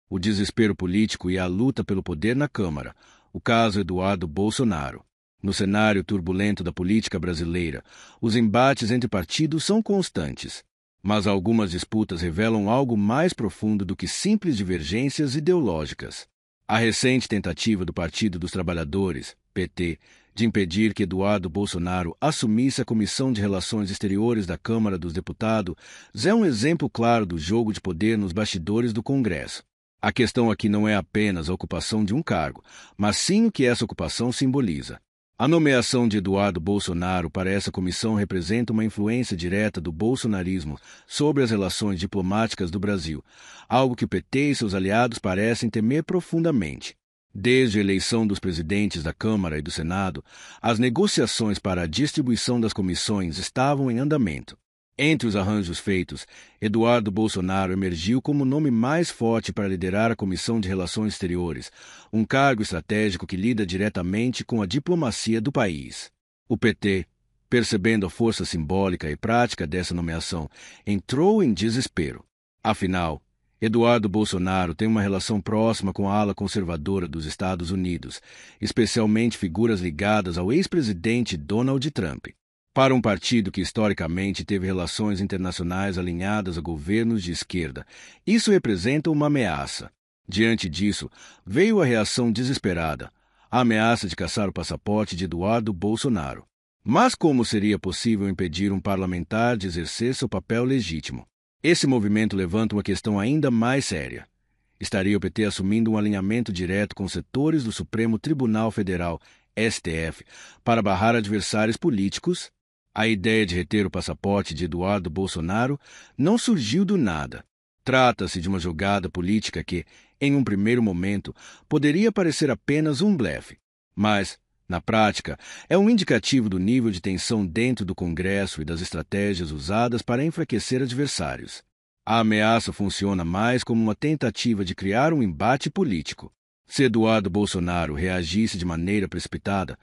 o desespero político e a luta pelo poder na Câmara, o caso Eduardo Bolsonaro. No cenário turbulento da política brasileira, os embates entre partidos são constantes, mas algumas disputas revelam algo mais profundo do que simples divergências ideológicas. A recente tentativa do Partido dos Trabalhadores, PT, de impedir que Eduardo Bolsonaro assumisse a Comissão de Relações Exteriores da Câmara dos Deputados é um exemplo claro do jogo de poder nos bastidores do Congresso. A questão aqui não é apenas a ocupação de um cargo, mas sim o que essa ocupação simboliza. A nomeação de Eduardo Bolsonaro para essa comissão representa uma influência direta do bolsonarismo sobre as relações diplomáticas do Brasil, algo que o PT e seus aliados parecem temer profundamente. Desde a eleição dos presidentes da Câmara e do Senado, as negociações para a distribuição das comissões estavam em andamento. Entre os arranjos feitos, Eduardo Bolsonaro emergiu como o nome mais forte para liderar a Comissão de Relações Exteriores, um cargo estratégico que lida diretamente com a diplomacia do país. O PT, percebendo a força simbólica e prática dessa nomeação, entrou em desespero. Afinal, Eduardo Bolsonaro tem uma relação próxima com a ala conservadora dos Estados Unidos, especialmente figuras ligadas ao ex-presidente Donald Trump. Para um partido que historicamente teve relações internacionais alinhadas a governos de esquerda, isso representa uma ameaça. Diante disso, veio a reação desesperada, a ameaça de caçar o passaporte de Eduardo Bolsonaro. Mas como seria possível impedir um parlamentar de exercer seu papel legítimo? Esse movimento levanta uma questão ainda mais séria. Estaria o PT assumindo um alinhamento direto com setores do Supremo Tribunal Federal, STF, para barrar adversários políticos? A ideia de reter o passaporte de Eduardo Bolsonaro não surgiu do nada. Trata-se de uma jogada política que, em um primeiro momento, poderia parecer apenas um blefe. Mas, na prática, é um indicativo do nível de tensão dentro do Congresso e das estratégias usadas para enfraquecer adversários. A ameaça funciona mais como uma tentativa de criar um embate político. Se Eduardo Bolsonaro reagisse de maneira precipitada,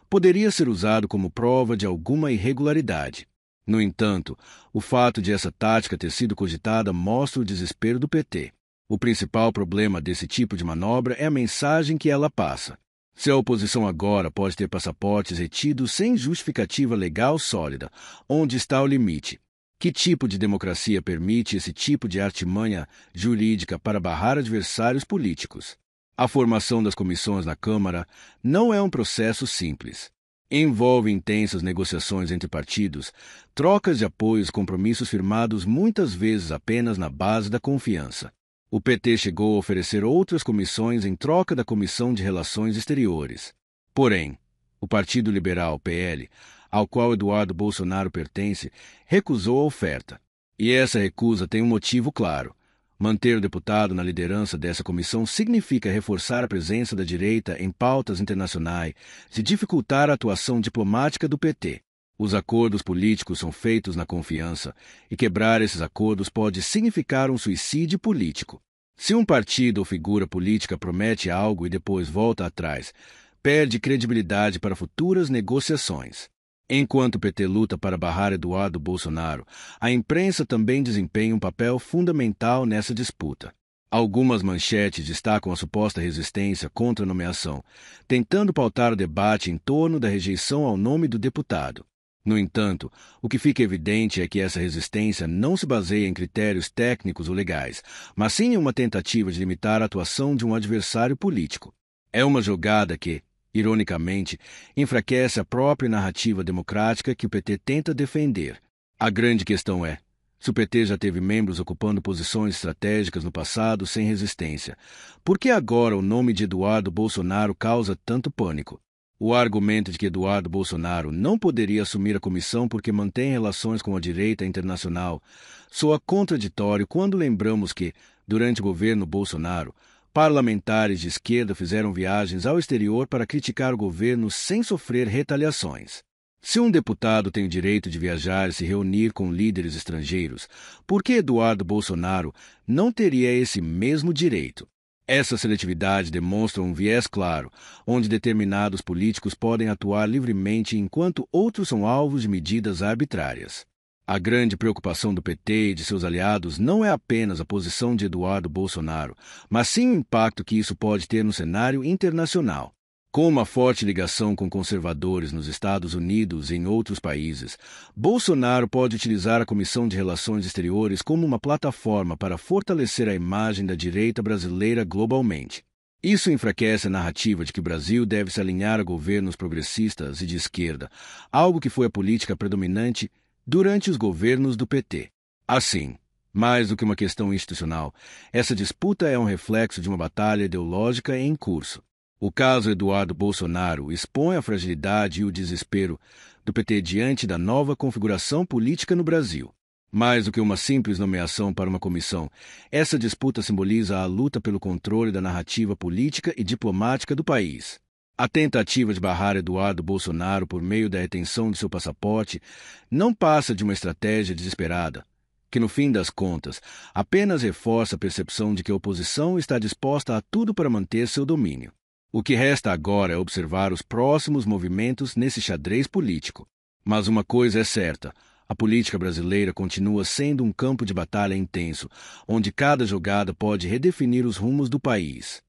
poderia ser usado como prova de alguma irregularidade. No entanto, o fato de essa tática ter sido cogitada mostra o desespero do PT. O principal problema desse tipo de manobra é a mensagem que ela passa. Se a oposição agora pode ter passaportes retidos sem justificativa legal sólida, onde está o limite? Que tipo de democracia permite esse tipo de artimanha jurídica para barrar adversários políticos? A formação das comissões na Câmara não é um processo simples. Envolve intensas negociações entre partidos, trocas de apoios e compromissos firmados muitas vezes apenas na base da confiança. O PT chegou a oferecer outras comissões em troca da Comissão de Relações Exteriores. Porém, o Partido Liberal, PL, ao qual Eduardo Bolsonaro pertence, recusou a oferta. E essa recusa tem um motivo claro. Manter o deputado na liderança dessa comissão significa reforçar a presença da direita em pautas internacionais e dificultar a atuação diplomática do PT. Os acordos políticos são feitos na confiança, e quebrar esses acordos pode significar um suicídio político. Se um partido ou figura política promete algo e depois volta atrás, perde credibilidade para futuras negociações. Enquanto o PT luta para barrar Eduardo Bolsonaro, a imprensa também desempenha um papel fundamental nessa disputa. Algumas manchetes destacam a suposta resistência contra a nomeação, tentando pautar o debate em torno da rejeição ao nome do deputado. No entanto, o que fica evidente é que essa resistência não se baseia em critérios técnicos ou legais, mas sim em uma tentativa de limitar a atuação de um adversário político. É uma jogada que, ironicamente, enfraquece a própria narrativa democrática que o PT tenta defender. A grande questão é, se o PT já teve membros ocupando posições estratégicas no passado sem resistência, por que agora o nome de Eduardo Bolsonaro causa tanto pânico? O argumento de que Eduardo Bolsonaro não poderia assumir a comissão porque mantém relações com a direita internacional soa contraditório quando lembramos que, durante o governo Bolsonaro, parlamentares de esquerda fizeram viagens ao exterior para criticar o governo sem sofrer retaliações. Se um deputado tem o direito de viajar e se reunir com líderes estrangeiros, por que Eduardo Bolsonaro não teria esse mesmo direito? Essa seletividade demonstra um viés claro, onde determinados políticos podem atuar livremente enquanto outros são alvos de medidas arbitrárias. A grande preocupação do PT e de seus aliados não é apenas a posição de Eduardo Bolsonaro, mas sim o impacto que isso pode ter no cenário internacional. Com uma forte ligação com conservadores nos Estados Unidos e em outros países, Bolsonaro pode utilizar a Comissão de Relações Exteriores como uma plataforma para fortalecer a imagem da direita brasileira globalmente. Isso enfraquece a narrativa de que o Brasil deve se alinhar a governos progressistas e de esquerda, algo que foi a política predominante durante os governos do PT. Assim, mais do que uma questão institucional, essa disputa é um reflexo de uma batalha ideológica em curso. O caso Eduardo Bolsonaro expõe a fragilidade e o desespero do PT diante da nova configuração política no Brasil. Mais do que uma simples nomeação para uma comissão, essa disputa simboliza a luta pelo controle da narrativa política e diplomática do país. A tentativa de barrar Eduardo Bolsonaro por meio da retenção de seu passaporte não passa de uma estratégia desesperada, que no fim das contas apenas reforça a percepção de que a oposição está disposta a tudo para manter seu domínio. O que resta agora é observar os próximos movimentos nesse xadrez político. Mas uma coisa é certa: a política brasileira continua sendo um campo de batalha intenso, onde cada jogada pode redefinir os rumos do país.